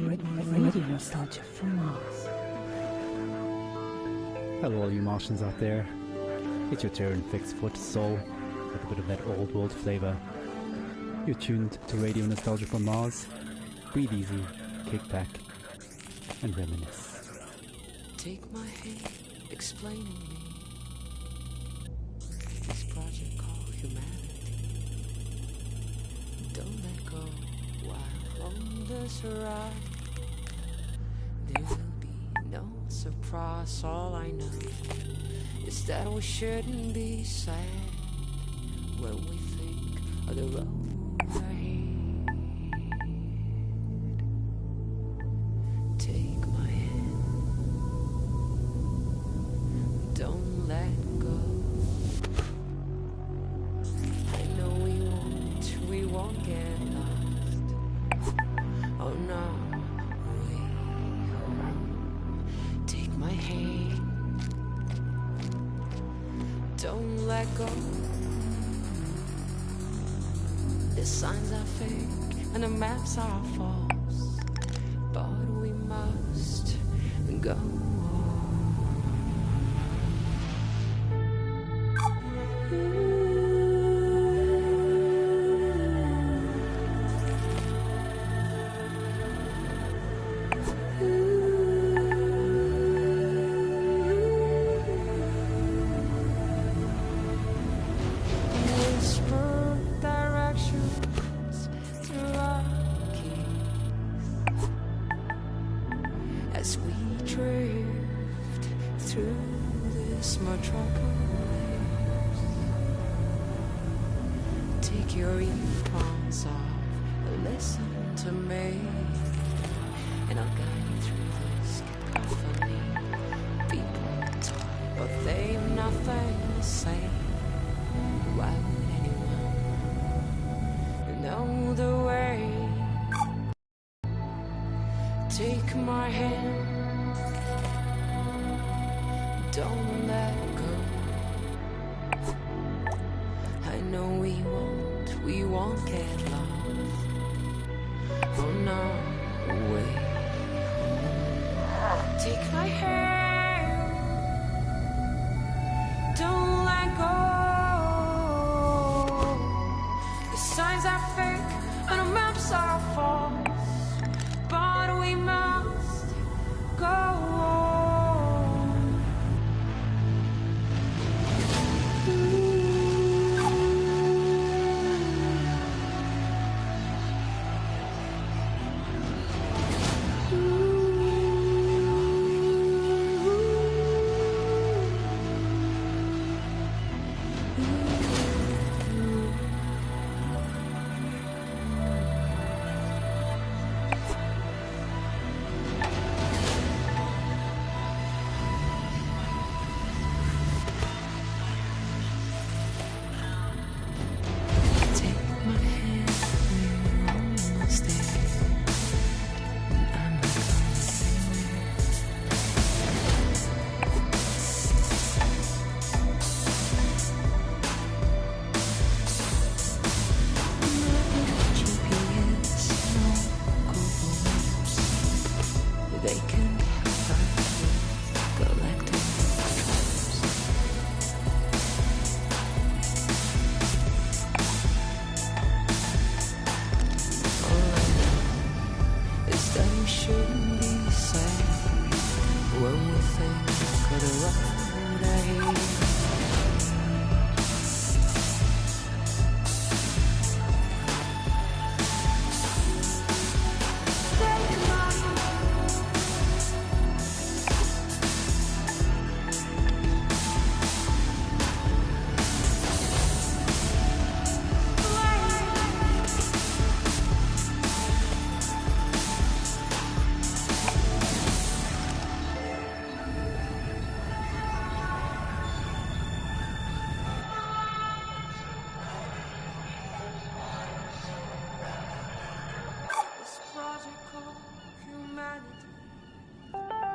Radio nostalgia from Mars. Hello all you Martians out there. It's your Terran fixed foot soul with a bit of that old world flavour. You're tuned to Radio Nostalgia from Mars. Breathe easy, kick back, and reminisce. Take my hand, explaining me this project called humanity. Don't let go while on this ride. There will be no surprise. All I know is that we shouldn't be sad when we think of the road ahead. Take my hand, don't let go. I know we won't get lost. Oh no, we won't. Take my hand, don't let go. The signs are fake and the maps are false, but we must go on. As we drift through this metropolis, take your earphones off and listen to me, and I'll guide you through this cacophony. People talk, but they have nothing to say. Why would anyone know the way? Take my hand, don't let go. I know we won't get lost. Oh no, wait. Take my hand, don't let go. The signs are fake and the maps are false, but we must go on.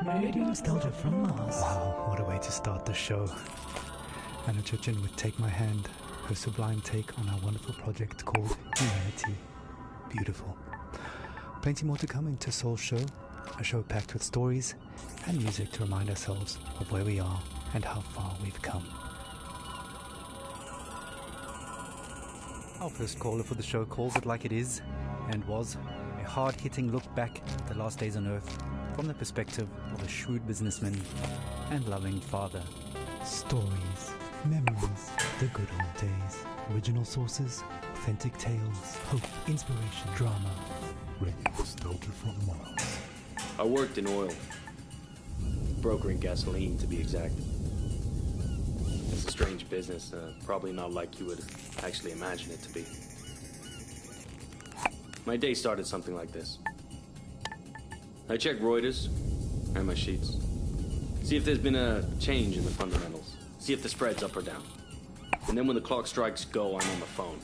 Radio nostalgia from Mars. Wow, what a way to start the show. Anna Churchin would Take My Hand, her sublime take on our wonderful project called Humanity. Beautiful. Plenty more to come into Soul's show, a show packed with stories and music to remind ourselves of where we are and how far we've come. Our first caller for the show calls it like it is, and was a hard-hitting look back at the last days on Earth from the perspective of a shrewd businessman and loving father. Stories, memories, the good old days, original sources, authentic tales, hope, inspiration, drama. Radio nostalgia from Mars. I worked in oil, brokering gasoline to be exact. It's a strange business, probably not like you would actually imagine it to be. My day started something like this. I check Reuters and my sheets. See if there's been a change in the fundamentals. See if the spread's up or down. And then when the clock strikes go, I'm on the phone.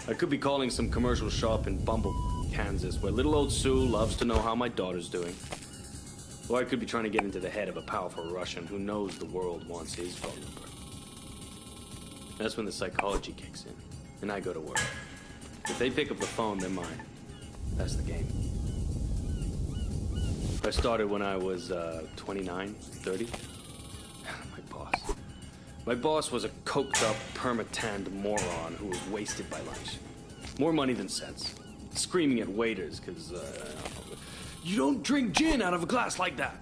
I could be calling some commercial shop in Bumble, Kansas, where little old Sue loves to know how my daughter's doing. Or I could be trying to get into the head of a powerful Russian who knows the world wants his phone number. That's when the psychology kicks in, and I go to work. If they pick up the phone, they're mine. That's the game. I started when I was 29, 30. My boss was a coked-up, perma-tanned moron who was wasted by lunch. More money than sense. Screaming at waiters because, you don't drink gin out of a glass like that.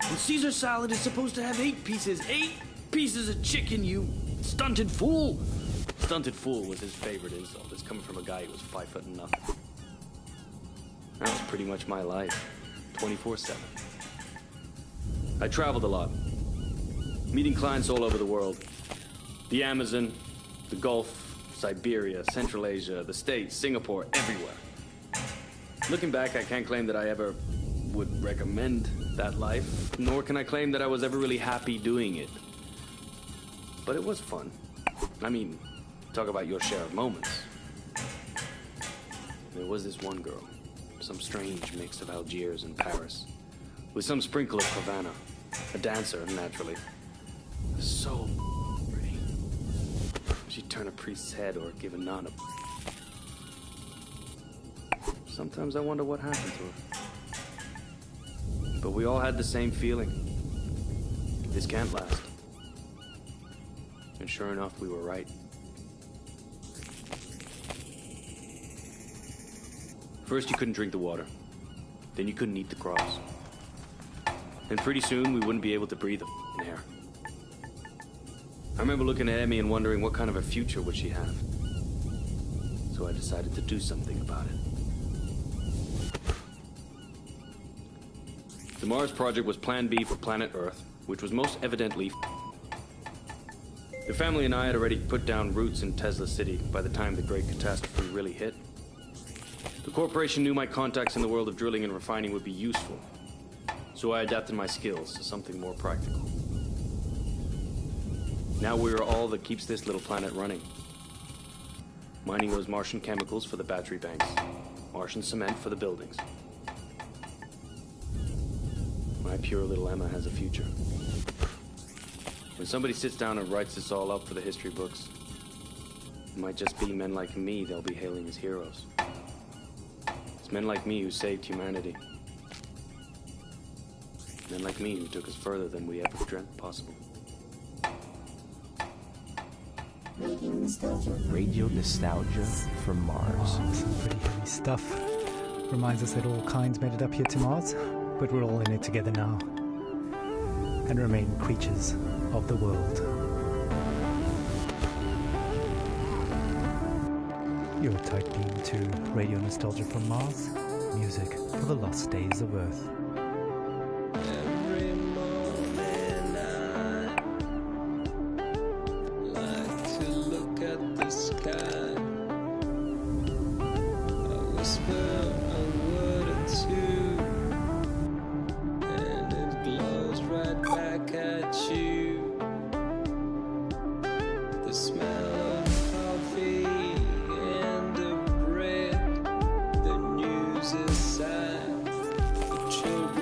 And Caesar salad is supposed to have 8 pieces. 8 pieces of chicken, you stunted fool. Stunted fool was his favorite insult. It's coming from a guy who was 5 foot and nothing. That was pretty much my life. 24/7. I traveled a lot. Meeting clients all over the world. The Amazon, the Gulf, Siberia, Central Asia, the States, Singapore, everywhere. Looking back, I can't claim that I ever would recommend that life, nor can I claim that I was ever really happy doing it. But it was fun. I mean, talk about your share of moments. There was this one girl, some strange mix of Algiers and Paris, with some sprinkle of Havana, a dancer, naturally. So pretty. She'd turn a priest's head or give a nun a... Sometimes I wonder what happened to her. But we all had the same feeling. This can't last. And sure enough, we were right. First, you couldn't drink the water. Then you couldn't eat the crops. And pretty soon, we wouldn't be able to breathe the air. I remember looking at Emmy and wondering what kind of a future would she have. So I decided to do something about it. The Mars project was Plan B for planet Earth, which was most evidently... The family and I had already put down roots in Tesla City by the time the great catastrophe really hit. The corporation knew my contacts in the world of drilling and refining would be useful. So I adapted my skills to something more practical. Now we are all that keeps this little planet running. Mining those Martian chemicals for the battery banks. Martian cement for the buildings. My pure little Emma has a future. When somebody sits down and writes this all up for the history books, it might just be men like me they'll be hailing as heroes. It's men like me who saved humanity. Men like me who took us further than we ever dreamt possible. Radio nostalgia from Mars. Some pretty heavy stuff. Reminds us that all kinds made it up here to Mars, but we're all in it together now. And remain creatures of the world. You're tight beam to Radio Nostalgia from Mars, music for the lost days of Earth. Every morning I like to look at the sky. I whisper a word or two, and it glows right back at you. The smell of coffee and the bread, the news is sad, the children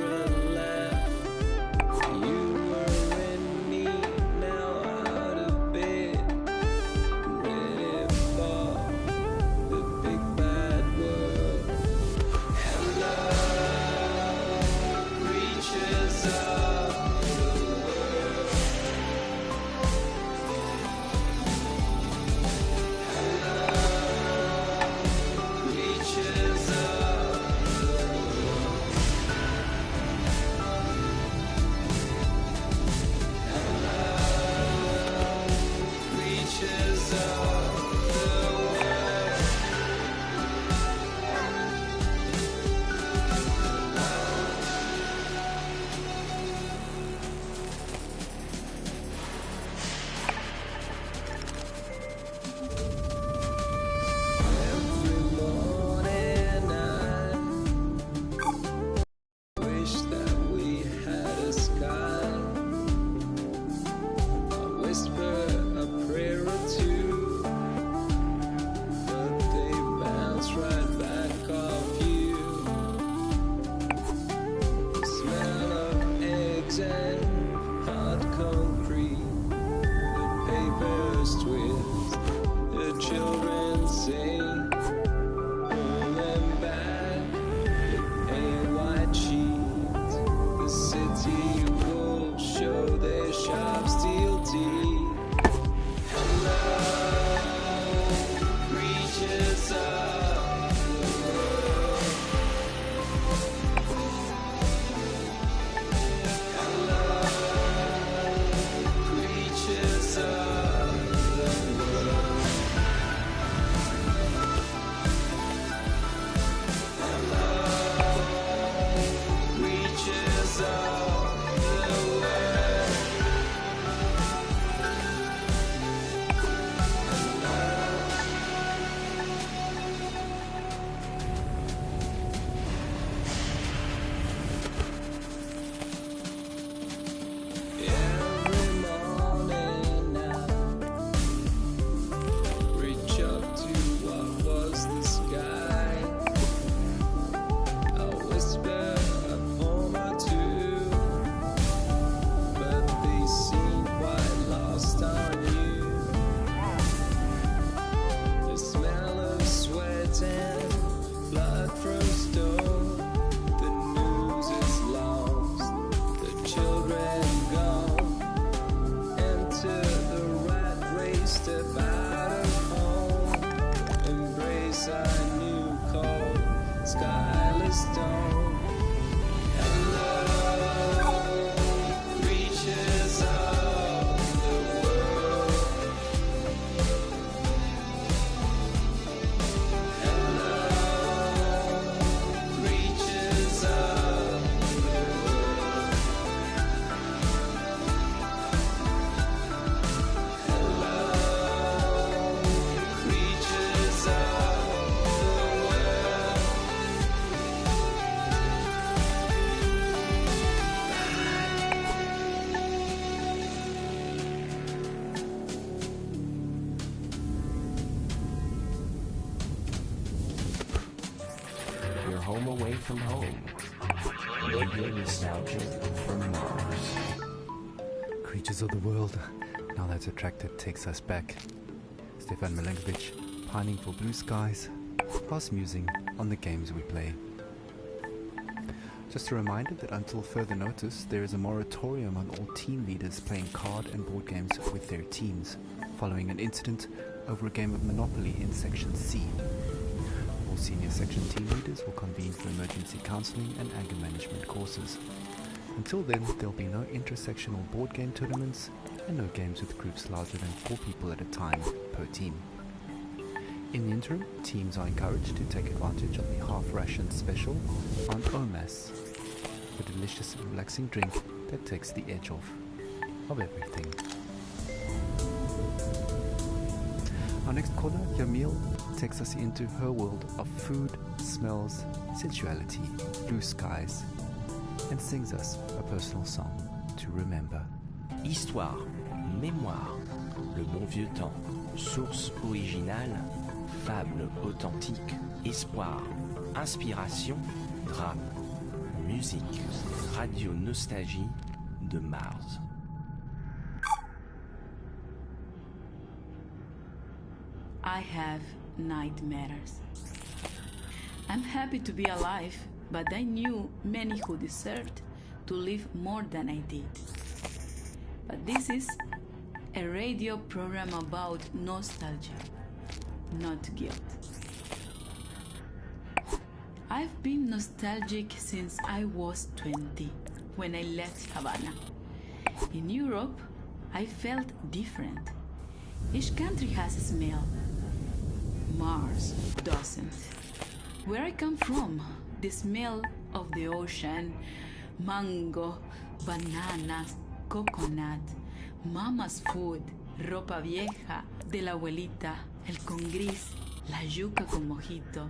from home. Radio nostalgia from Mars. Creatures of the world. Now that Attracted takes us back. Stefan Milenkovic, pining for blue skies, past musing on the games we play. Just a reminder that until further notice, there is a moratorium on all team leaders playing card and board games with their teams, following an incident over a game of Monopoly in Section C. All senior section team leaders will convene for emergency counseling and anger management courses. Until then, there'll be no intersectional board game tournaments and no games with groups larger than 4 people at a time per team. In the interim, teams are encouraged to take advantage of the half-ration special on OMAS, the delicious and relaxing drink that takes the edge off of everything. Our next caller, Yamil, takes us into her world of food, smells, sensuality, blue skies, and sings us a personal song to remember. Histoire, mémoire, le bon vieux temps, source originale, fable authentique, espoir, inspiration, rap, musique, radio nostalgie de Mars. I have nightmares. I'm happy to be alive, but I knew many who deserved to live more than I did. But this is a radio program about nostalgia, not guilt. I've been nostalgic since I was 20, when I left Havana. In Europe, I felt different. Each country has a smell. Mars doesn't. Where I come from, the smell of the ocean, mango, bananas, coconut, mama's food, ropa vieja, de la abuelita, el con gris, la yuca con mojito,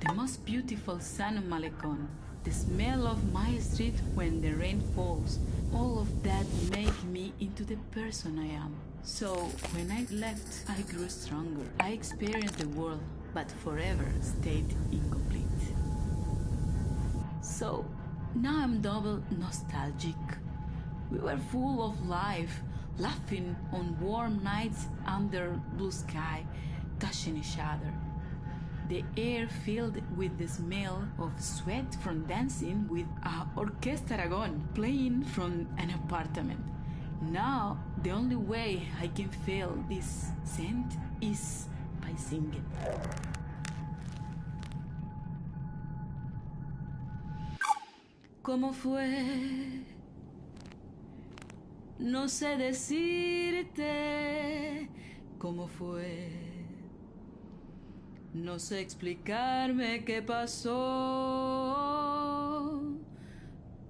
the most beautiful San Malecon, the smell of my street when the rain falls, all of that make me into the person I am. So when I left, I grew stronger. I experienced the world, but forever stayed incomplete. So now I'm double nostalgic. We were full of life, laughing on warm nights under blue sky, touching each other. The air filled with the smell of sweat from dancing with a Orquesta Aragon playing from an apartment. Now, the only way I can feel this scent is by singing. ¿Cómo fue? No sé decirte cómo fue. No sé explicarme qué pasó,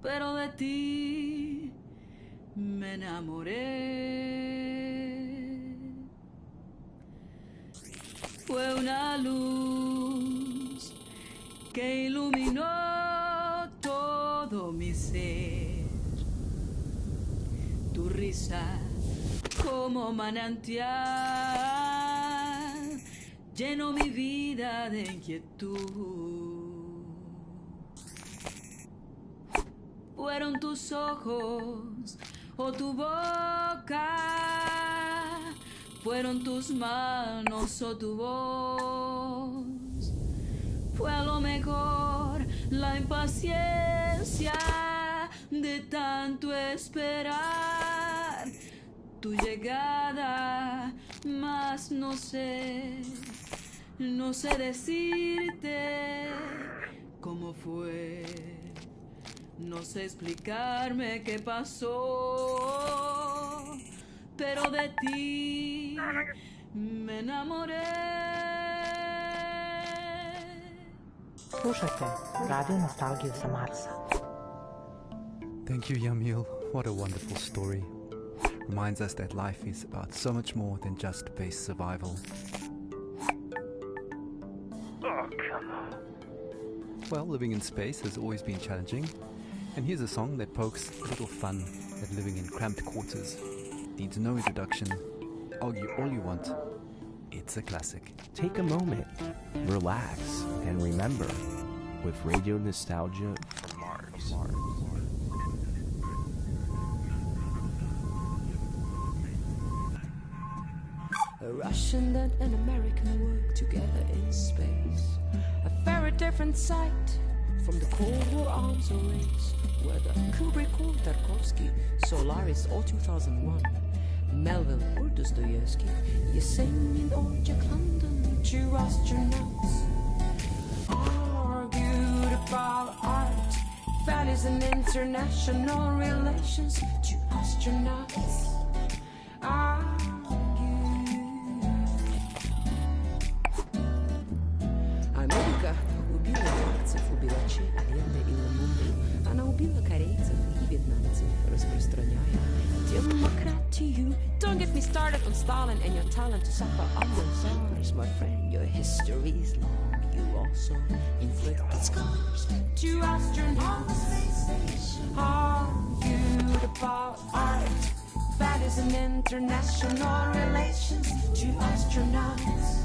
pero de ti me enamoré. Fue una luz que iluminó todo mi ser. Tu risa como manantial llenó mi vida de inquietud. Fueron tus ojos o tu boca, fueron tus manos o tu voz. Fue a lo mejor la impaciencia de tanto esperar tu llegada, mas no sé decirte cómo fue. No sé explicarme qué pasó, pero de ti me enamoré. Слушайте радио Носталгию sa Marsa. Thank you, Yamil. What a wonderful story. Reminds us that life is about so much more than just base survival. Oh, come on. Well, living in space has always been challenging, and here's a song that pokes a little fun at living in cramped quarters. Needs no introduction. Argue all you want. It's a classic. Take a moment, relax, and remember, with radio nostalgia from Mars. A Russian and an American work together in space. A very different sight from the Cold War arms race. Whether Kubrick or Tarkovsky, Solaris or 2001, Melville or Dostoevsky, Yesenin or Jack London, two astronauts argued about art, values and international relations. Two astronauts Америка убила немцев, убила Че, Алленде и Лумумбу. Она убила корейцев и вьетнамцев, распространяя демократию. Don't get me started on Stalin and your talent to suffer under SARS, my friend. Your history is long. You also inflicted scars. Two astronauts argued about art, values and international relations. Two astronauts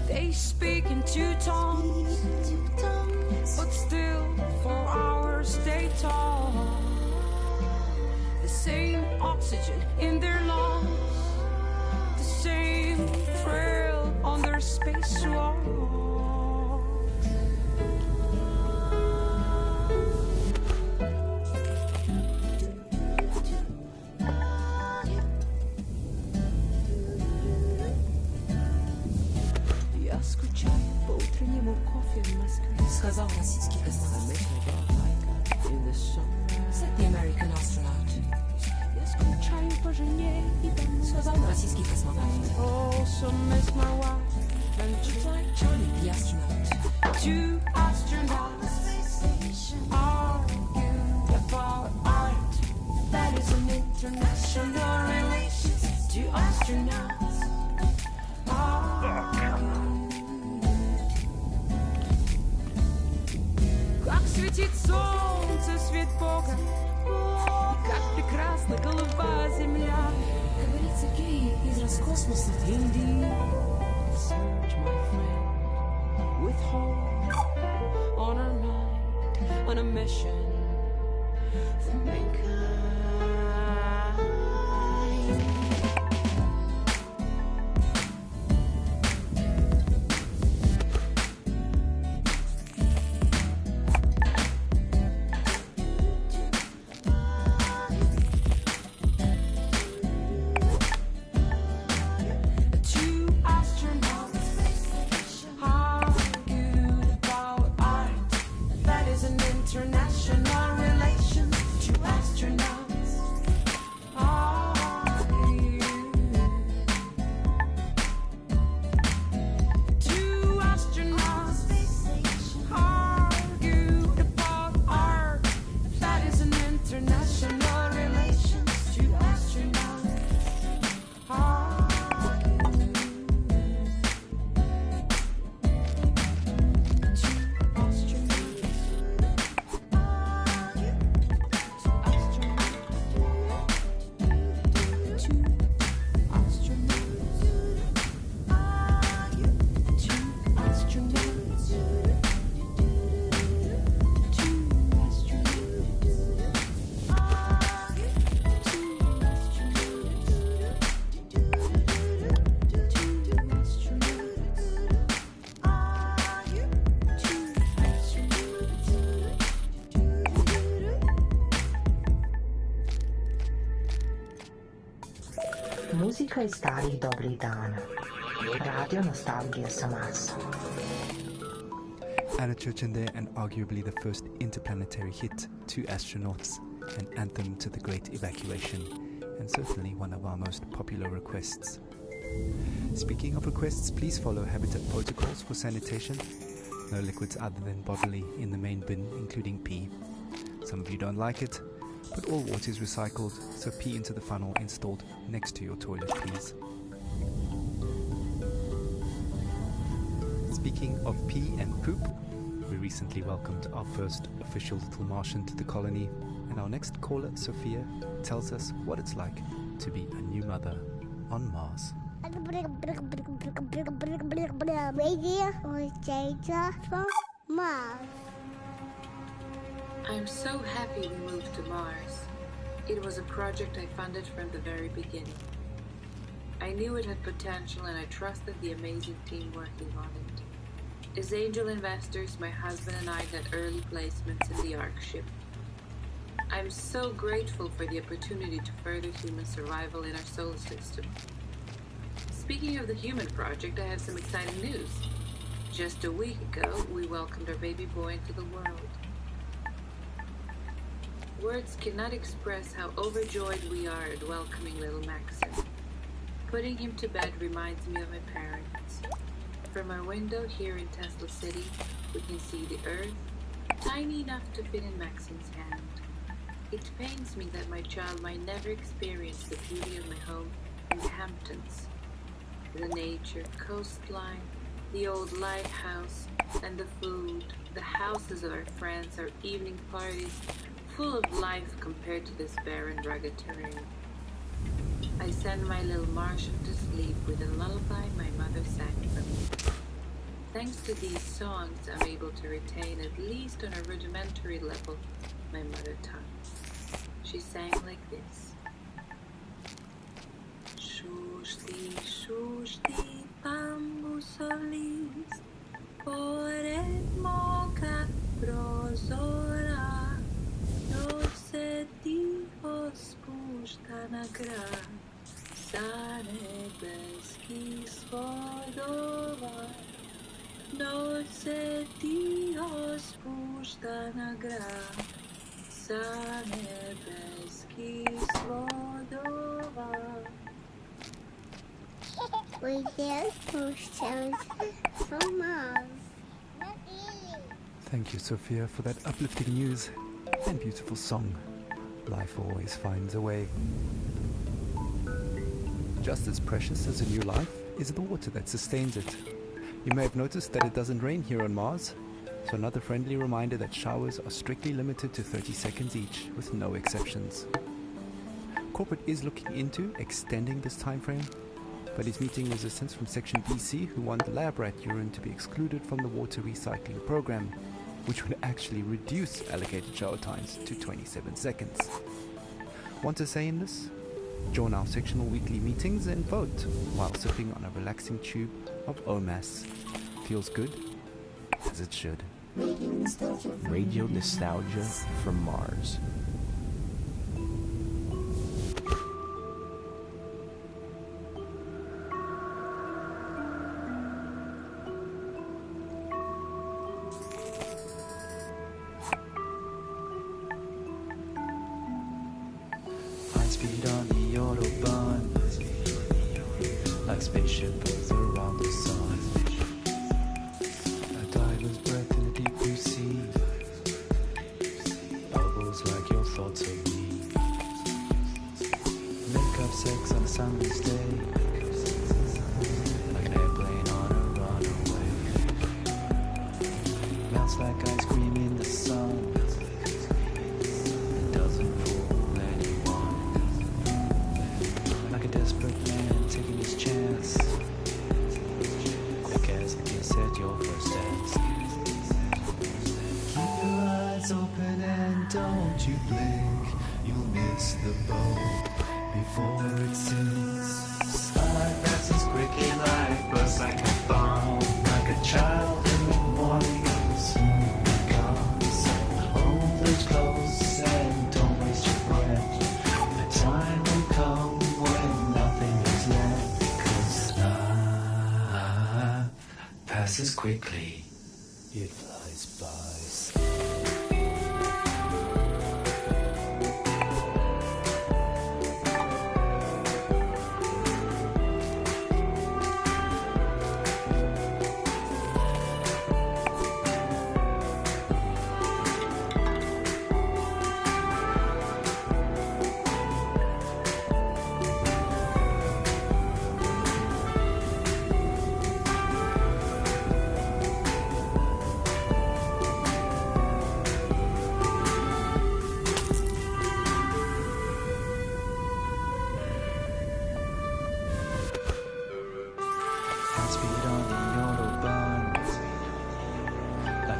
they speak in two tongues, but still for hours they talk. The same oxygen in their lungs, the same thrill on their spacewalk. Сказал российский космонавт in the summer. Said the American astronaut. Я скучаю по жене и дому. Сказал российский космонавт. Also miss my wife and just like Charlie the astronaut. Two astronauts argued about art, values and international relations. Two astronauts как светит солнце, свет Бога, и как прекрасна голубая земля. Говорится, геи из Роскосмоса. Indeed, search, my friend, with hope on our mind, on a mission for mankind. Muzika iz starih dobrih dana. Radio nostalgija sa Marsa. Anna Churchinder, and arguably the first interplanetary hit, Two Astronauts, an anthem to the Great Evacuation, and certainly one of our most popular requests. Speaking of requests, please follow Habitat protocols for sanitation. No liquids other than bodily in the main bin, including pee. Some of you don't like it, but all water is recycled, so pee into the funnel installed next to your toilet, please. Speaking of pee and poop, we recently welcomed our first official little Martian to the colony, and our next caller, Sophia, tells us what it's like to be a new mother on Mars. Radio originator from Mars. I'm so happy we moved to Mars. It was a project I funded from the very beginning. I knew it had potential and I trusted the amazing team working on it. As angel investors, my husband and I got early placements in the Ark ship. I'm so grateful for the opportunity to further human survival in our solar system. Speaking of the human project, I have some exciting news. Just a week ago, we welcomed our baby boy into the world. Words cannot express how overjoyed we are at welcoming little Maxim. Putting him to bed reminds me of my parents. From our window here in Tesla City, we can see the Earth, tiny enough to fit in Maxim's hand. It pains me that my child might never experience the beauty of my home in the Hamptons. The nature, coastline, the old lighthouse, and the food, the houses of our friends, our evening parties, full of life compared to this barren, rugged terrain. I send my little Martian to sleep with a lullaby my mother sang for me. Thanks to these songs, I'm able to retain, at least on a rudimentary level, my mother tongue. She sang like this. Shushti bambusolis, pored moka prozora, noce tiho spušta na grad, sa nebeský svodova, noce tiho spušta na grad, sa nebeský svodova. We just pushed from Mars. Thank you, Sophia, for that uplifting news and beautiful song. Life always finds a way. Just as precious as a new life is the water that sustains it. You may have noticed that it doesn't rain here on Mars, so another friendly reminder that showers are strictly limited to 30 seconds each, with no exceptions. Corporate is looking into extending this time frame, but is meeting resistance from Section BC, who want lab rat urine to be excluded from the water recycling program, which would actually reduce allocated shower times to 27 seconds. Want a say in this? Join our sectional weekly meetings and vote while sipping on a relaxing tube of OMAS. Feels good, as it should. Radio nostalgia from Mars. Speed on the Autobahn, like spaceship goes around the sun. A diver's breath in a deep blue sea, bubbles like your thoughts of me. Make up sex on a summer's day, like an airplane on a runaway. Melts like ice cream in the sun, it doesn't fool. Desperate man taking his chance, quick as a kiss at your first dance. Keep your eyes open and don't you blink, you'll miss the boat before it sinks. Starlight passes quickly like buzz, like a bomb, like a child in the morning. Soon be gone, so hold those close and don't waste your breath. The time will come when nothing is left, 'cause time passes quickly, it flies by.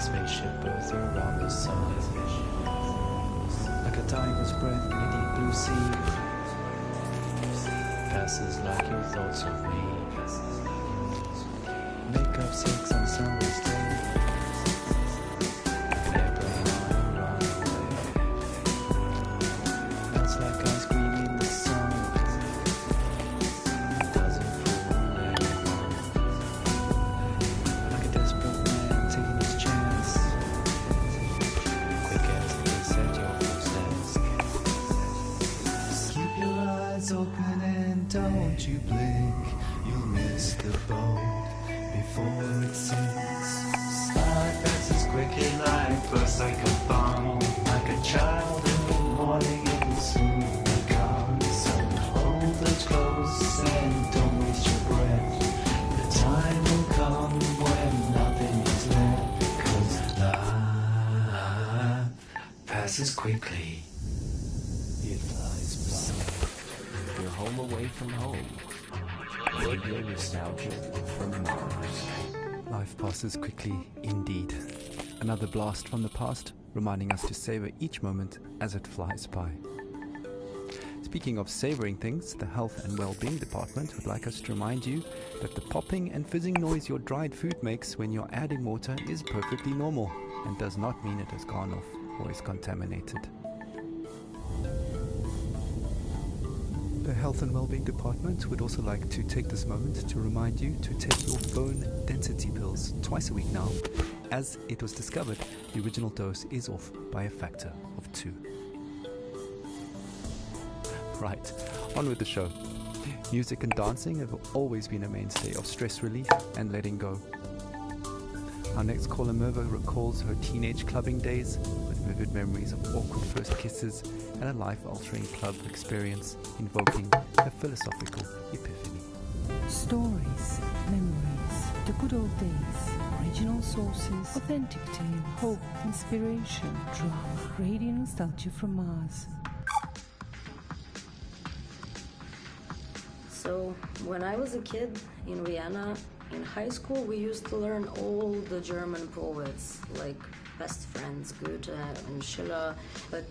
spaceship birds around the sun. Like a tiger's breath in a deep blue sea, passes like your thoughts of me. Make up six on summer's day. An airplane on a runaway. Melts like ice cream in the sun. Doesn't fool anyone. Like a desperate man taking his chance. Quick as they set your first dance. Keep your eyes open and don't you blink. You'll miss the boat before it sinks. Slide passes quickly like bursts like a bomb. Like a child in the morning, it will soon be gone. So hold it close and don't waste your breath. The time will come when nothing is left. 'Cause life passes quickly. It flies by. You're home away from home. Radio nostalgia from Mars. Life passes quickly indeed. Another blast from the past, reminding us to savor each moment as it flies by. Speaking of savoring things, the Health and Wellbeing Department would like us to remind you that the popping and fizzing noise your dried food makes when you're adding water is perfectly normal and does not mean it has gone off or is contaminated. The Health and Wellbeing Department would also like to take this moment to remind you to take your bone density pills twice a week now, as it was discovered the original dose is off by a factor of 2. Right, on with the show. Music and dancing have always been a mainstay of stress relief and letting go. Our next caller, Merva, recalls her teenage clubbing days with vivid memories of awkward first kisses and a life-altering club experience invoking a philosophical epiphany. Stories, memories, the good old days, original sources, authentic tales, hope, inspiration, drama, radio nostalgia from Mars. So, when I was a kid in Vienna, in high school, we used to learn all the German poets, like Best Friends, Goethe and Schiller. But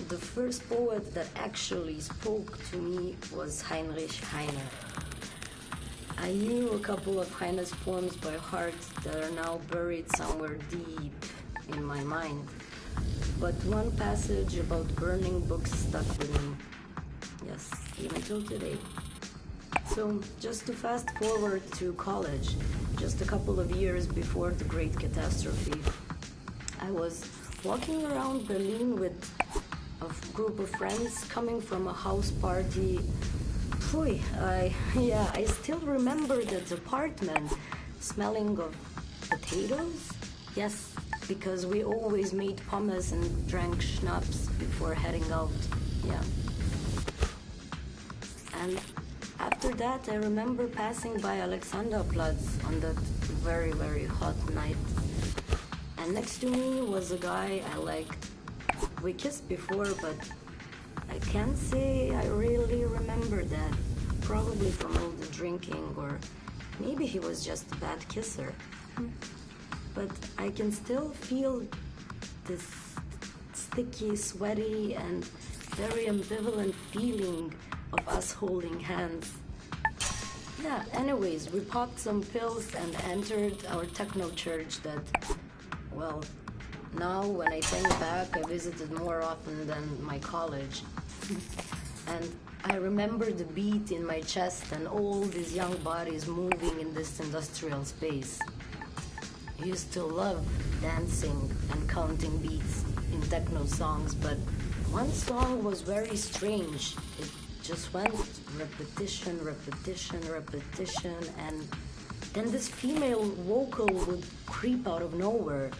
the first poet that actually spoke to me was Heinrich Heine. I knew a couple of Heine's poems by heart that are now buried somewhere deep in my mind. But one passage about burning books stuck with me. Yes, even till today. So, just to fast forward to college, just a couple of years before the Great Catastrophe, I was walking around Berlin with a group of friends coming from a house party. I still remember that apartment smelling of potatoes. Yes, because we always made pommes and drank schnapps before heading out. Yeah. And after that, I remember passing by Alexanderplatz on that very, very hot night. And next to me was a guy I liked. We kissed before, but I can't say I really remember that. Probably from all the drinking, or maybe he was just a bad kisser. But I can still feel this sticky, sweaty, and very ambivalent feeling of us holding hands. Yeah, anyways, we popped some pills and entered our techno church that, well, now when I think back, I visited more often than my college. And I remember the beat in my chest and all these young bodies moving in this industrial space. I used to love dancing and counting beats in techno songs, but one song was very strange. It just went repetition, repetition, repetition, and then this female vocal would creep out of nowhere.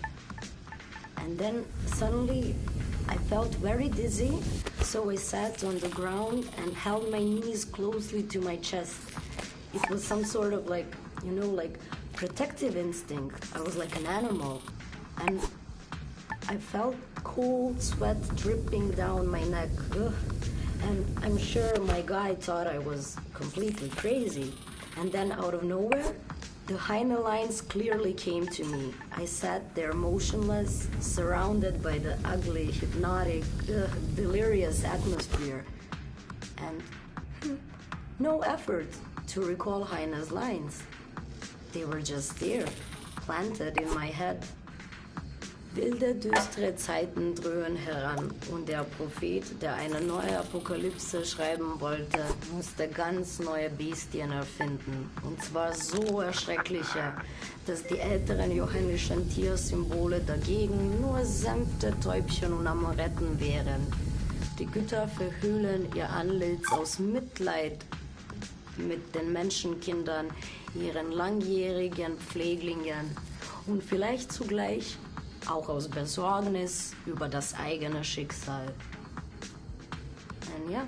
And then suddenly I felt very dizzy, so I sat on the ground and held my knees closely to my chest. It was some sort of like protective instinct. I was like an animal. And I felt cold sweat dripping down my neck. Ugh. And I'm sure my guy thought I was completely crazy. And then out of nowhere, The Heine lines clearly came to me. I sat there motionless, surrounded by the ugly, hypnotic, delirious atmosphere, and no effort to recall Heine's lines. They were just there, planted in my head. Wilde, düstere Zeiten dröhnen heran und der Prophet, der eine neue Apokalypse schreiben wollte, musste ganz neue Bestien erfinden. Und zwar so erschreckliche, dass die älteren johannischen Tiersymbole dagegen nur sanfte Täubchen und Amoretten wären. Die Götter verhüllen ihr Antlitz aus Mitleid mit den Menschenkindern, ihren langjährigen Pfleglingen und vielleicht zugleich auch aus Besorgnis über das eigene Schicksal. And yeah,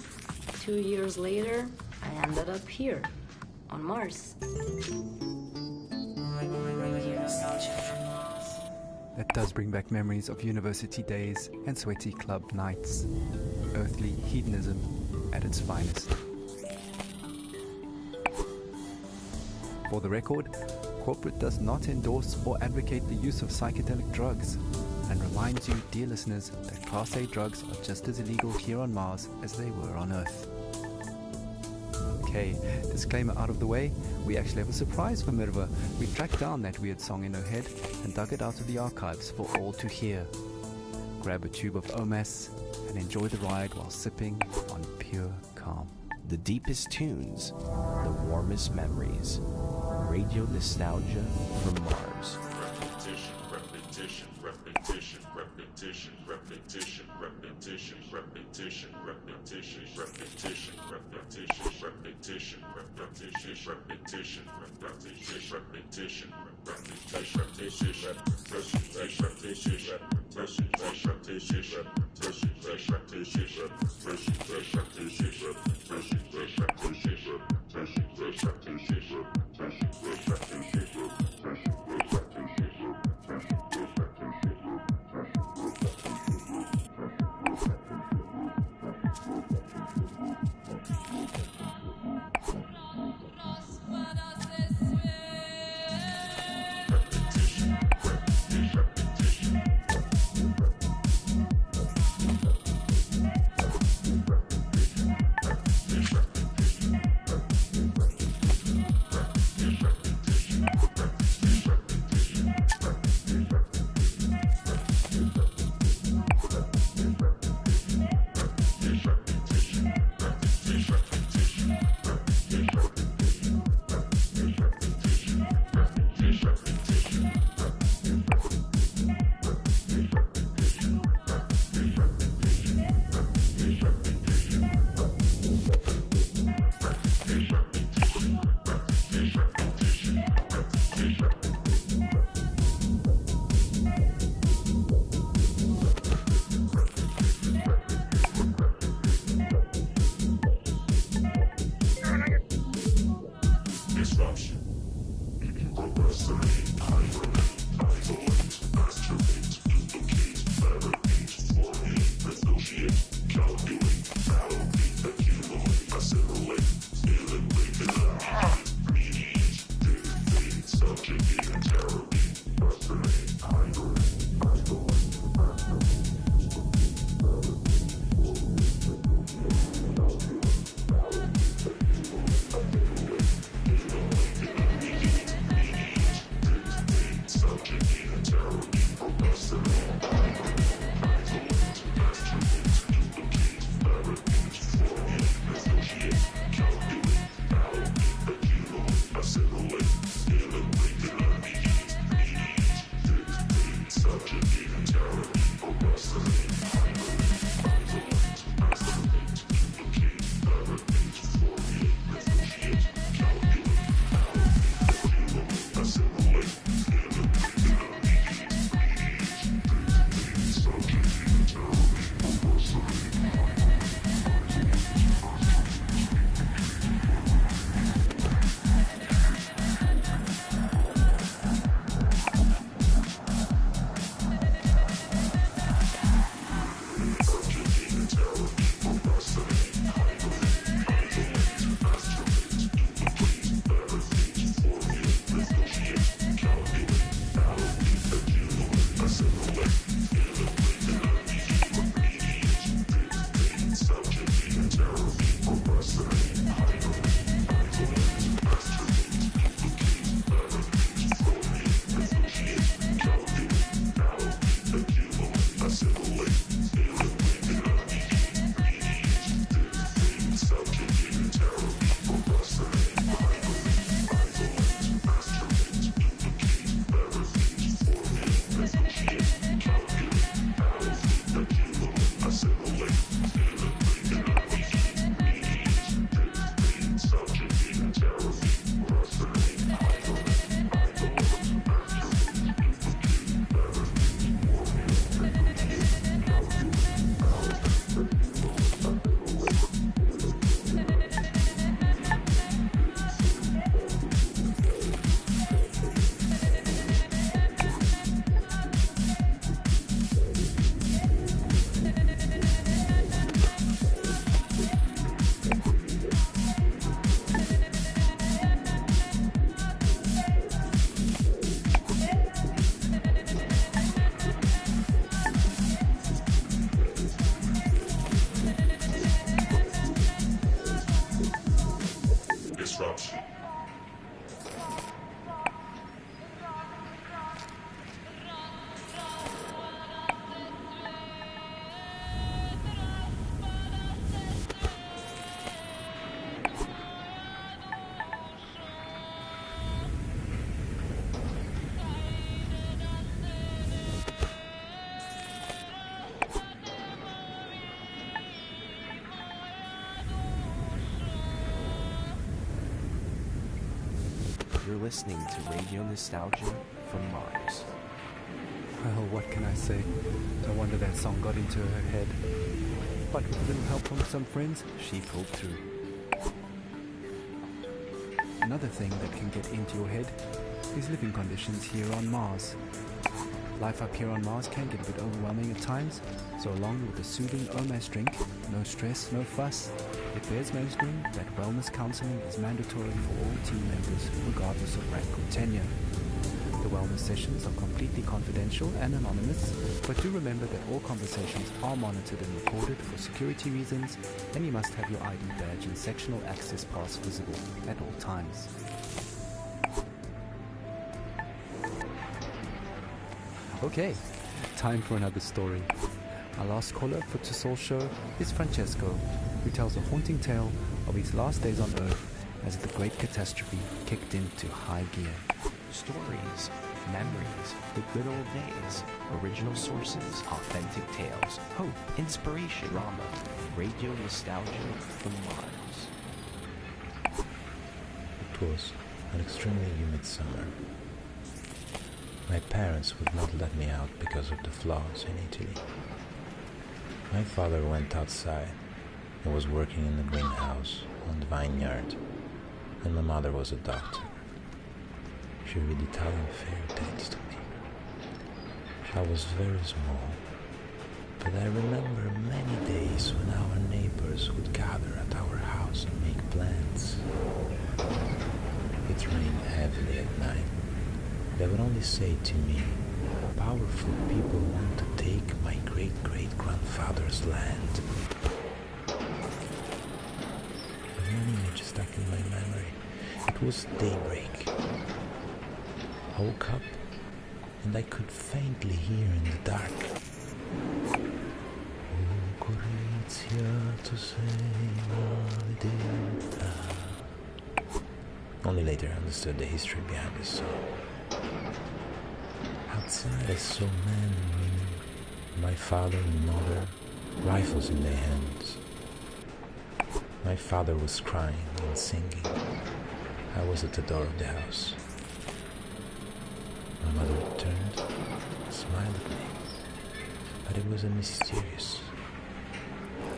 2 years later, I ended up here, on Mars. That does bring back memories of university days and sweaty club nights. Earthly hedonism at its finest. For the record, corporate does not endorse or advocate the use of psychedelic drugs, and reminds you, dear listeners, that Class A drugs are just as illegal here on Mars as they were on Earth. Okay, disclaimer out of the way, we actually have a surprise for Mirva. We tracked down that weird song in her head and dug it out of the archives for all to hear. Grab a tube of OMAS and enjoy the ride while sipping on pure calm. The deepest tunes, the warmest memories. Radio nostalgia from Mars. Repetition, repetition, repetition, repetition, repetition, repetition, repetition, repetition, repetition, repetition, repetition, repetition, repetition, repetition, listening to Radio Nostalgia from Mars. Well, what can I say? No wonder that song got into her head. But with a little help from some friends, she pulled through. Another thing that can get into your head is living conditions here on Mars. Life up here on Mars can get a bit overwhelming at times, so along with a soothing OMAS drink, no stress, no fuss, it bears mentioning that wellness counseling is mandatory for all team members, regardless of rank or tenure. The wellness sessions are completely confidential and anonymous, but do remember that all conversations are monitored and recorded for security reasons, and you must have your ID badge and sectional access pass visible at all times. Okay, time for another story. Our last caller for Tussaul's show is Francesco, who tells a haunting tale of his last days on Earth as the Great Catastrophe kicked into high gear. Stories, memories, the good old days, original sources, authentic tales, hope, inspiration, drama, radio nostalgia from Mars. It was an extremely humid summer. My parents would not let me out because of the floods in Italy. My father went outside and was working in the greenhouse on the vineyard, and my mother was a doctor. She read Italian fairy tales to me. I was very small, but I remember many days when our neighbors would gather at our house and make plans. It rained heavily at night. They would only say to me, "Powerful people want to take my great-great-grandfather's land." One image stuck in my memory. It was daybreak. I woke up and I could faintly hear in the dark, "Oh, Corizia, tu sei maledetta." Only later I understood the history behind this song. Outside I saw men and women, my father and mother, rifles in their hands. My father was crying and singing. I was at the door of the house. My mother turned, smiled at me, but it was a mysterious,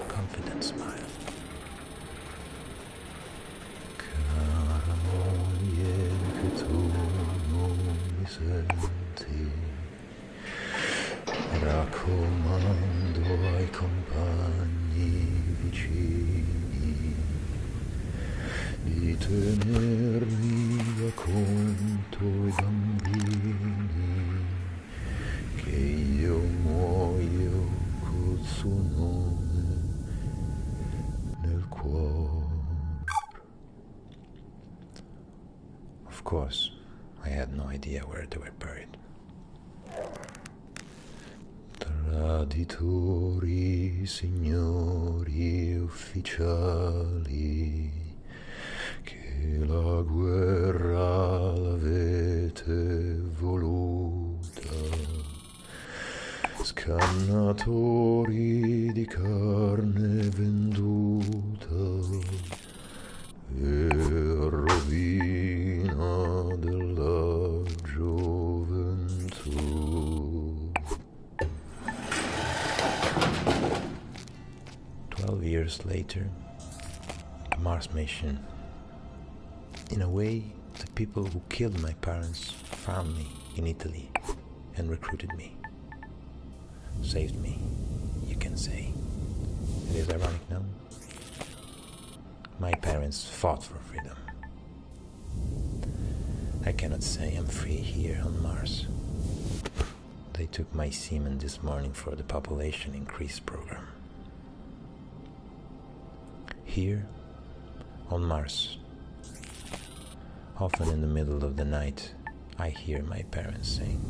confident smile. Cara moglie che tu non mi senti, raccomando ai compagni vicini di tenermi da conto i bambini, che io muoio col suo nome nel cuore. Of course, I had no idea where they were buried. Traditori, signori ufficiali, che la guerra l'avete voluta, scannatori di carne venduta e rovina della gioventù. 12 years later, a Mars mission. In a way, the people who killed my parents found me in Italy and recruited me. Saved me, you can say. It is ironic, no? My parents fought for freedom. I cannot say I'm free here on Mars. They took my semen this morning for the population increase program. Here, on Mars, often in the middle of the night, I hear my parents sing.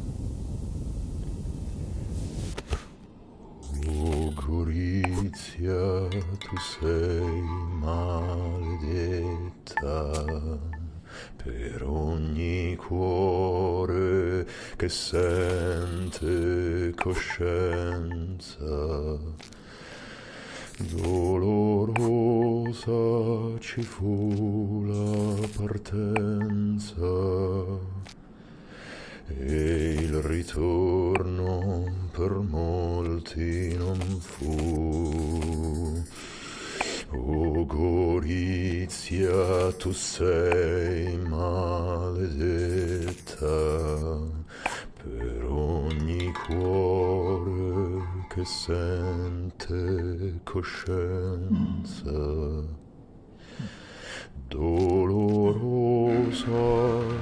Oh, Gorizia, tu sei maledetta per ogni cuore che sente coscienza. Dolorosa dolorosa ci fu la partenza e il ritorno per molti non fu. O Gorizia, tu sei maledetta per ogni cuore che sente coscienza. Dolorosa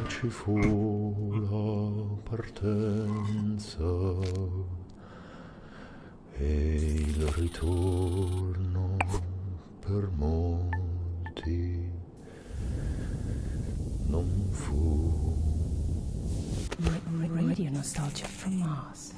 ci fu la partenza e il ritorno per molti non fu. Radio Nostalgia from Mars.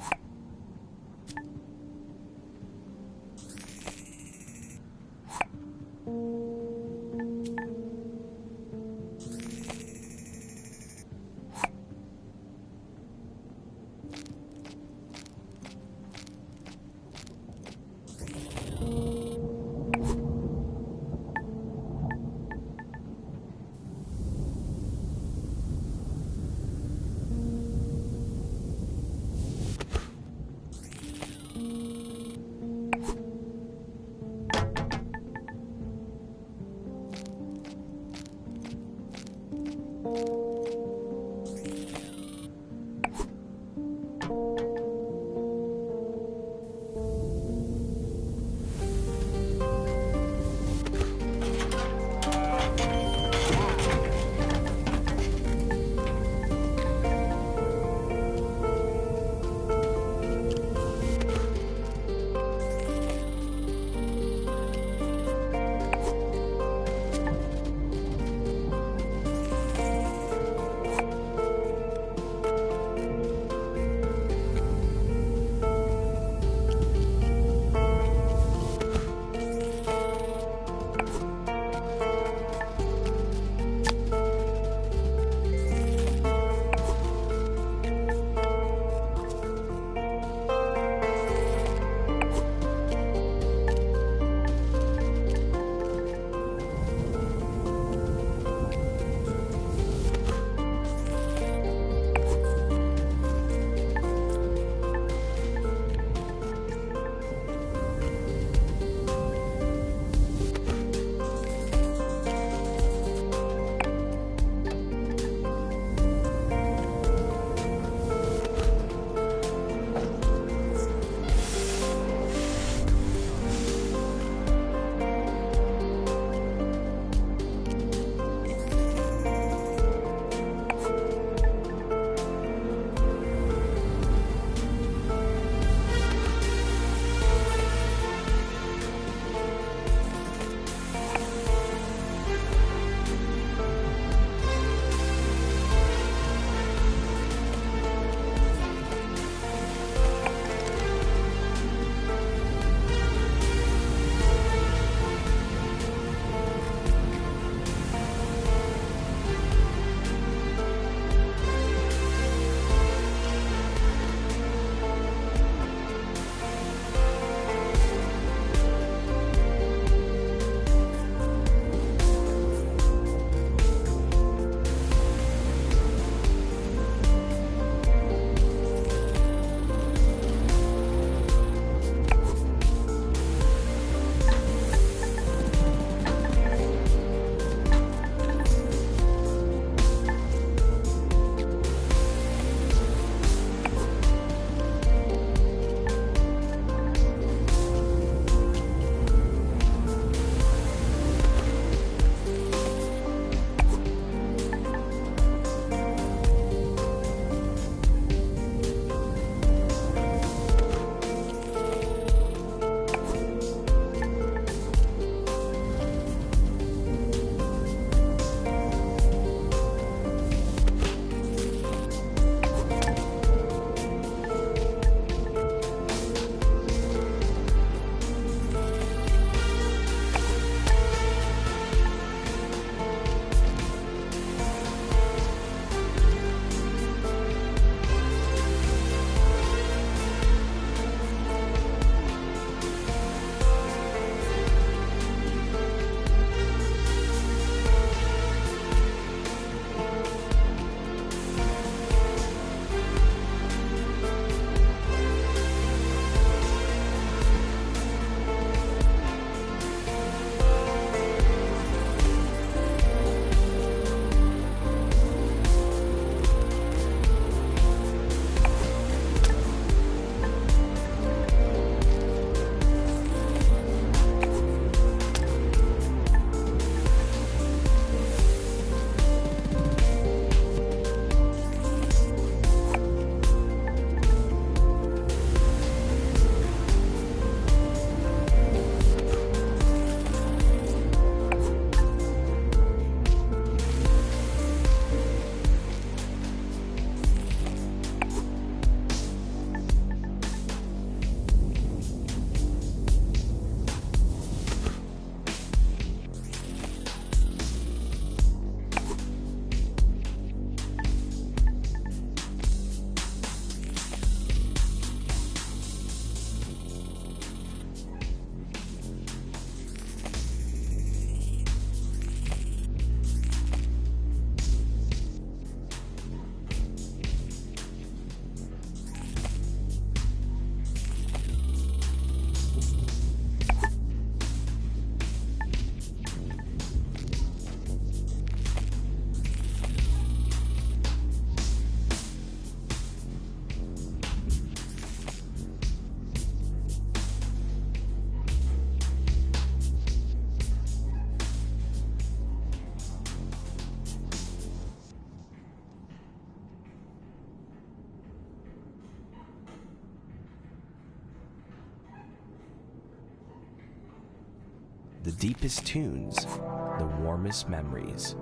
The deepest tunes, the warmest memories.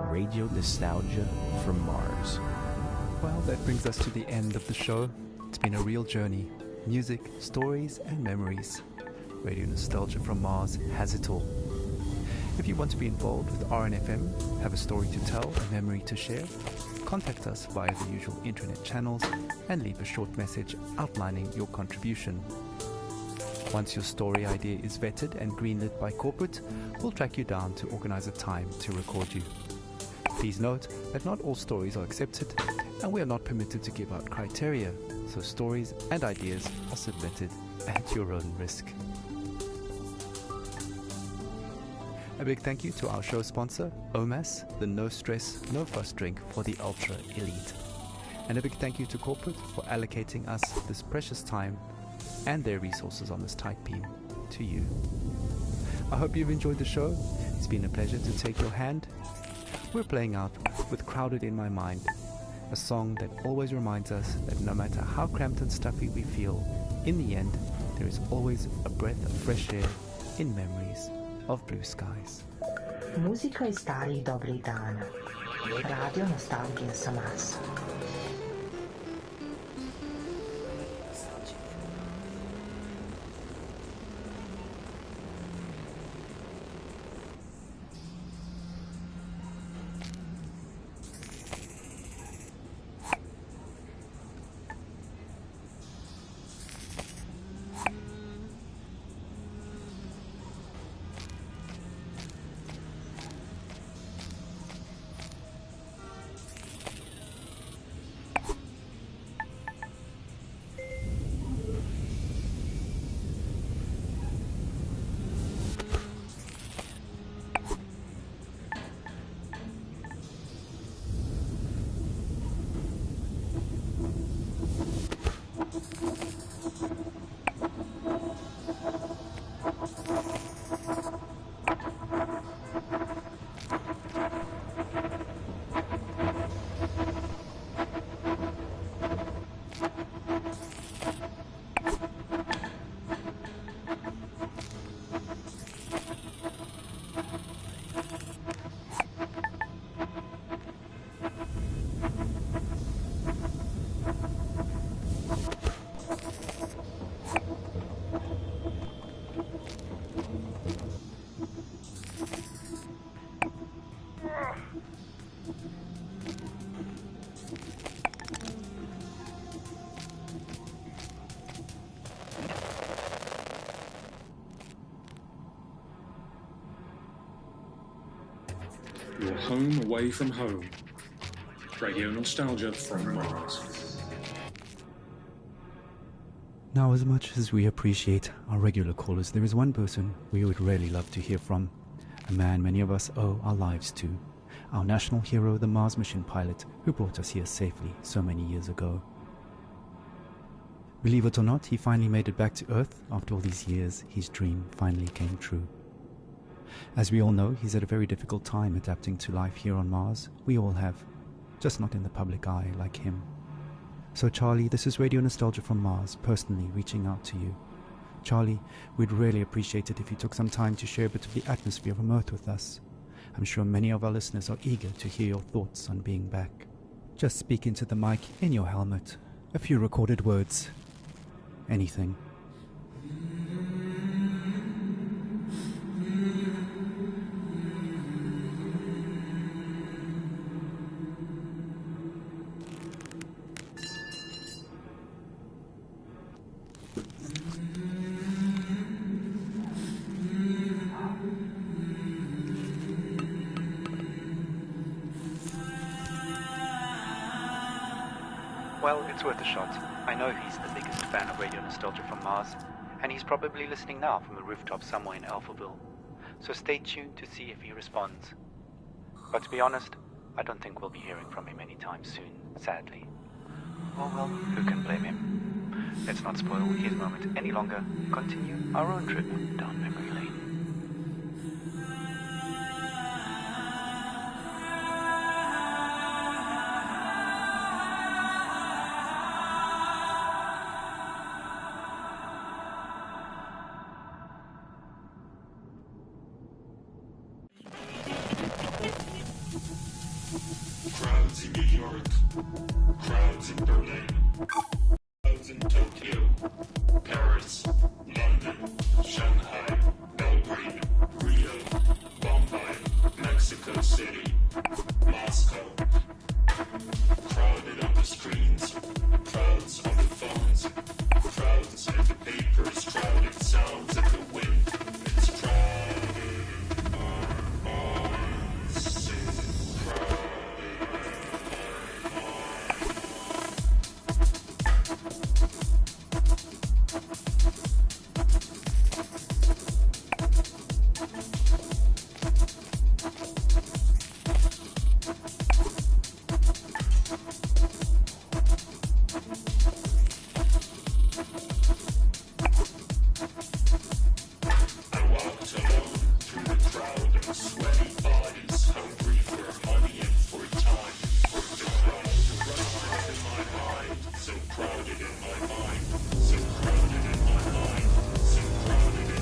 Radio nostalgia from Mars. Well, that brings us to the end of the show. It's been a real journey. Music, stories, and memories. Radio Nostalgia from Mars has it all. If you want to be involved with RNFM, have a story to tell, a memory to share, contact us via the usual internet channels and leave a short message outlining your contribution. Once your story idea is vetted and greenlit by corporate, we'll track you down to organize a time to record you. Please note that not all stories are accepted and we are not permitted to give out criteria, so stories and ideas are submitted at your own risk. A big thank you to our show sponsor, OMAS, the no stress, no fuss drink for the ultra elite. And a big thank you to corporate for allocating us this precious time and their resources on this tight beam to you. I hope you've enjoyed the show. It's been a pleasure to take your hand. We're playing out with Crowded in My Mind, a song that always reminds us that no matter how cramped and stuffy we feel, in the end, there is always a breath of fresh air in memories of blue skies. Muzika iz starih dobrih dana. Radio nostalgija sa Marsa. Your home away from home. Radio nostalgia from Mars. Now, as much as we appreciate our regular callers, there is one person we would really love to hear from. A man many of us owe our lives to. Our national hero, the Mars mission pilot who brought us here safely so many years ago. Believe it or not, he finally made it back to Earth. After all these years, his dream finally came true. As we all know, he's had a very difficult time adapting to life here on Mars. We all have, just not in the public eye like him. So Charlie, this is Radio Nostalgia from Mars, personally reaching out to you. Charlie, we'd really appreciate it if you took some time to share a bit of the atmosphere from Earth with us. I'm sure many of our listeners are eager to hear your thoughts on being back. Just speak into the mic in your helmet. A few recorded words. Anything. Well, it's worth a shot. I know he's the biggest fan of Radio Nostalgia from Mars, and he's probably listening now from a rooftop somewhere in Alphaville. So stay tuned to see if he responds. But to be honest, I don't think we'll be hearing from him anytime soon, sadly. Oh well, who can blame him? Let's not spoil his moment any longer. Continue our own trip down memory lane. Crowds in Berlin. Crowds in Tokyo. Paris. London. Shanghai. Belgrade. Rio. Bombay. Mexico City. Moscow. Crowded on the screens. Crowds on the phones. Crowds at the papers. Crowded sounds at the wind. It's crowded in our minds. Crowded.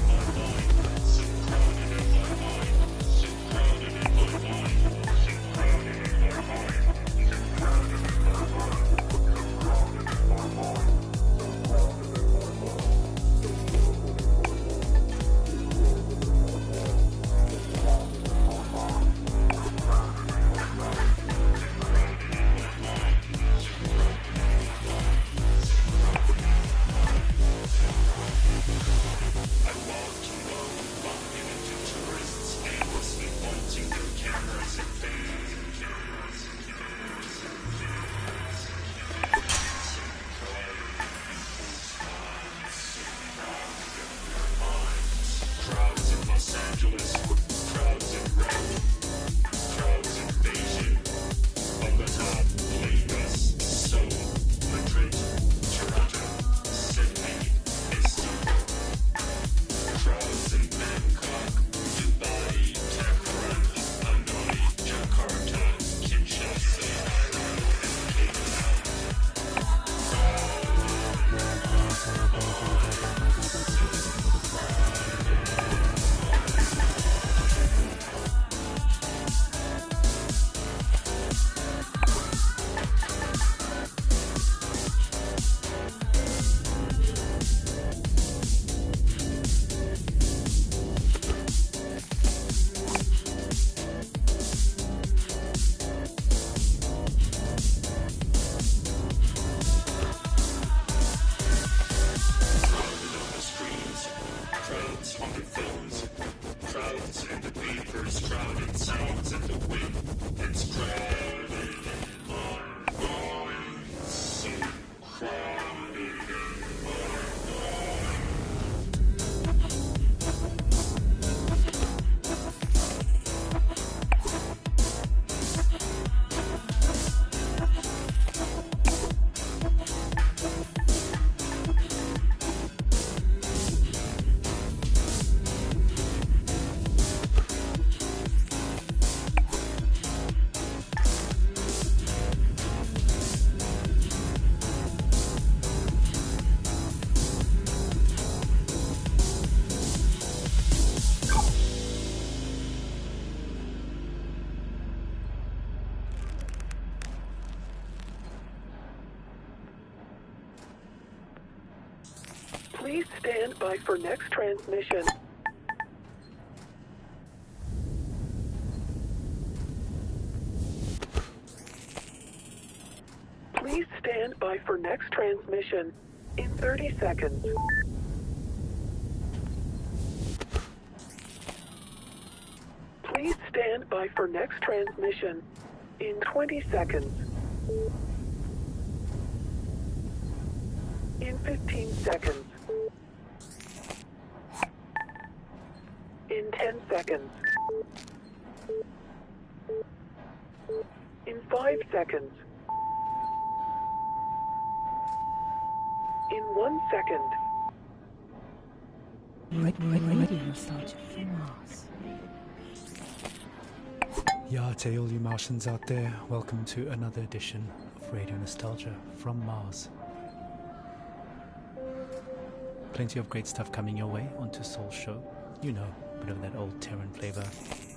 Please stand by for next transmission. Please stand by for next transmission in 30 seconds. Please stand by for next transmission in 20 seconds. In 15 seconds. In 10 seconds. In 5 seconds. In 1 second. Radio Nostalgia from Mars. Yeah, to all you Martians out there, welcome to another edition of Radio Nostalgia from Mars. Plenty of great stuff coming your way onto Soul Show, you know, bit of that old Terran flavor,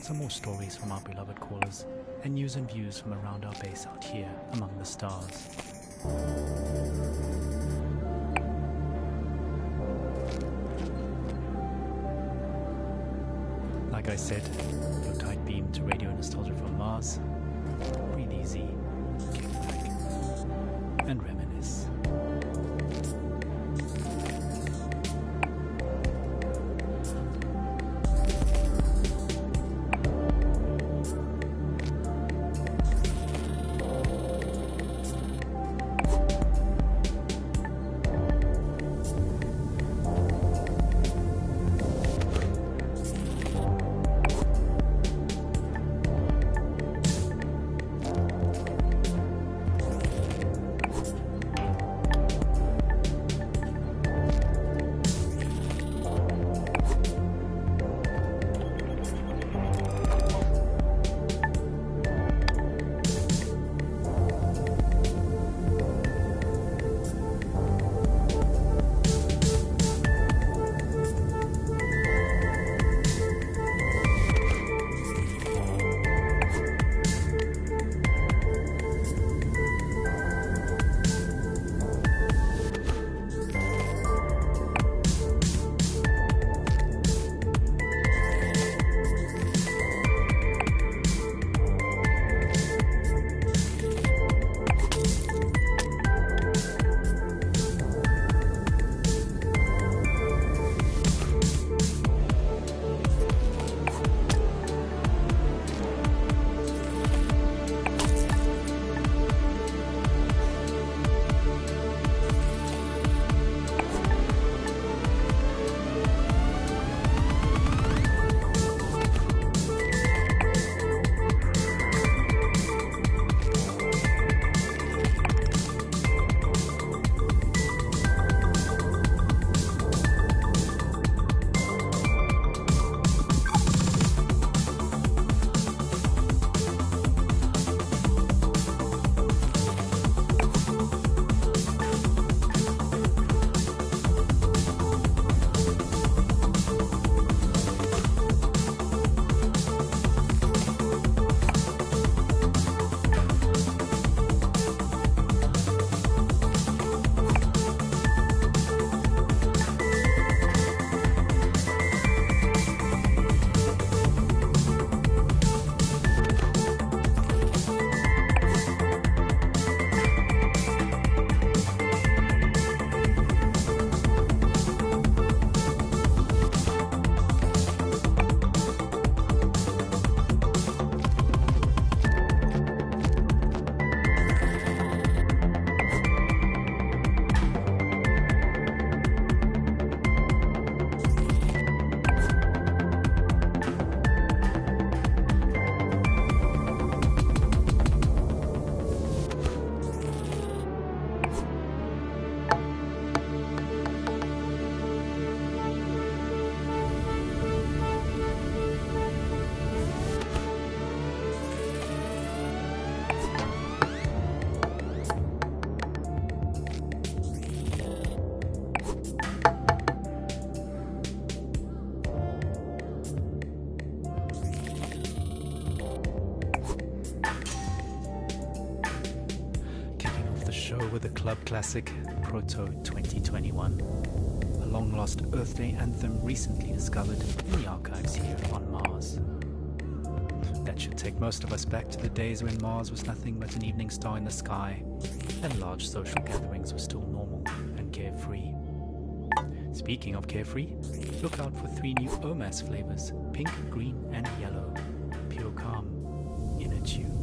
some more stories from our beloved callers, and news and views from around our base out here among the stars. Like I said, go tight beam to Radio Nostalgia from Mars. Breathe easy, kick back, and reminisce. With the club classic Proto 2021, a long-lost Earth Day anthem recently discovered in the archives here on Mars. That should take most of us back to the days when Mars was nothing but an evening star in the sky, and large social gatherings were still normal and carefree. Speaking of carefree, look out for 3 new OMAS flavors, pink, green, and yellow. Pure calm in a tube.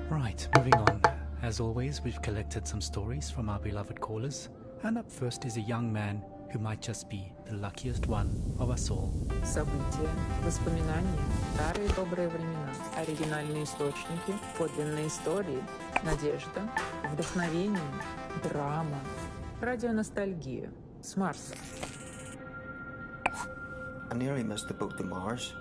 Right, moving on. As always, we've collected some stories from our beloved callers, and up first is a young man who might just be the luckiest one of us all. События, воспоминания, старые добрые времена, оригинальные источники, подлинные истории, надежда, вдохновение, драма, радионостальгия с Марса. I nearly missed the boat to Mars.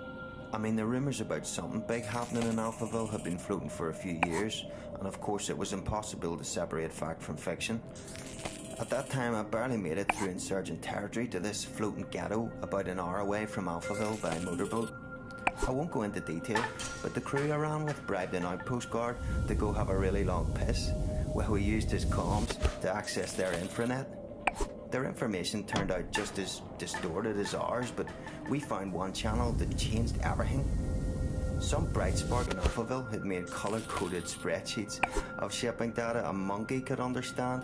I mean, the rumours about something big happening in Alphaville have been floating for a few years, and of course it was impossible to separate fact from fiction. At that time, I barely made it through insurgent territory to this floating ghetto about an hour away from Alphaville by motorboat. I won't go into detail, but the crew I ran with bribed an outpost guard to go have a really long piss, while we used his comms to access their infranet. Their information turned out just as distorted as ours, but we found one channel that changed everything. Some bright spark in Alphaville had made colour-coded spreadsheets of shipping data a monkey could understand.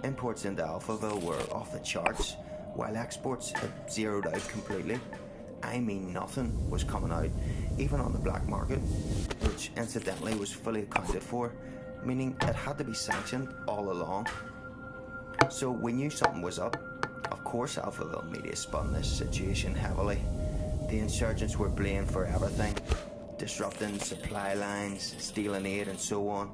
Imports into Alphaville were off the charts, while exports had zeroed out completely. I mean, nothing was coming out, even on the black market, which incidentally was fully accounted for, meaning it had to be sanctioned all along. So we knew something was up. Of course Alphaville media spun this situation heavily. The insurgents were blamed for everything, disrupting supply lines, stealing aid and so on.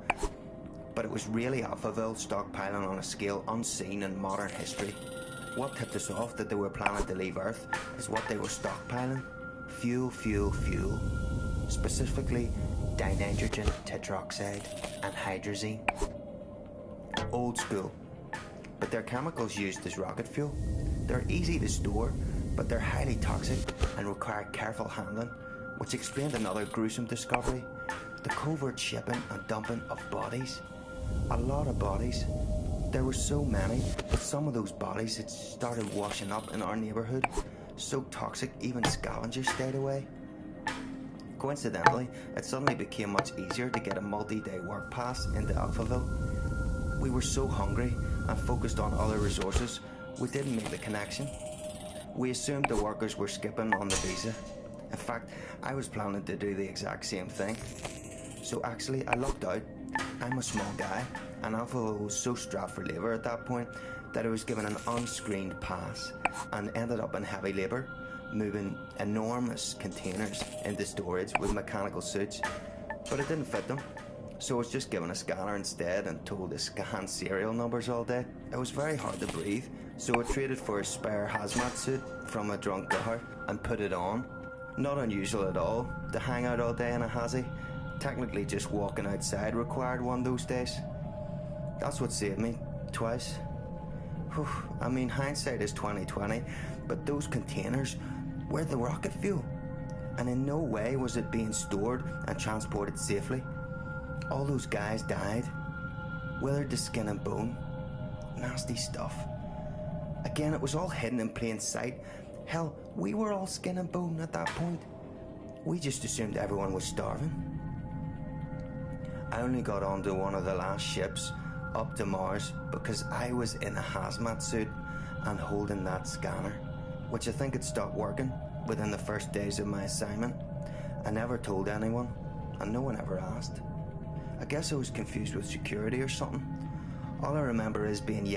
But it was really Alphaville stockpiling on a scale unseen in modern history. What tipped us off that they were planning to leave Earth is what they were stockpiling. Fuel, fuel, fuel. Specifically, dinitrogen tetroxide and hydrazine. Old school. But they're chemicals used as rocket fuel. They're easy to store, but they're highly toxic and require careful handling, which explained another gruesome discovery: the covert shipping and dumping of bodies. A lot of bodies. There were so many that some of those bodies had started washing up in our neighbourhood, so toxic even scavengers stayed away. Coincidentally, it suddenly became much easier to get a multi-day work pass into Alphaville. We were so hungry and focused on other resources, we didn't make the connection. We assumed the workers were skipping on the visa. In fact, I was planning to do the exact same thing. So actually, I lucked out. I'm a small guy, and Alphaville was so strapped for labour at that point that I was given an unscreened pass and ended up in heavy labour, moving enormous containers into storage with mechanical suits, but it didn't fit them. So I was just given a scanner instead and told to scan serial numbers all day. It was very hard to breathe, so I traded for a spare hazmat suit from a drunk guard and put it on. Not unusual at all to hang out all day in a hazy. Technically just walking outside required one those days. That's what saved me, twice. Whew, I mean, hindsight is 20/20, but those containers were the rocket fuel, and in no way was it being stored and transported safely. All those guys died, withered to skin and bone. Nasty stuff. Again, it was all hidden in plain sight. Hell, we were all skin and bone at that point. We just assumed everyone was starving. I only got onto one of the last ships up to Mars because I was in a hazmat suit and holding that scanner, which I think had stopped working within the first days of my assignment. I never told anyone, and no one ever asked. I guess I was confused with security or something. All I remember is being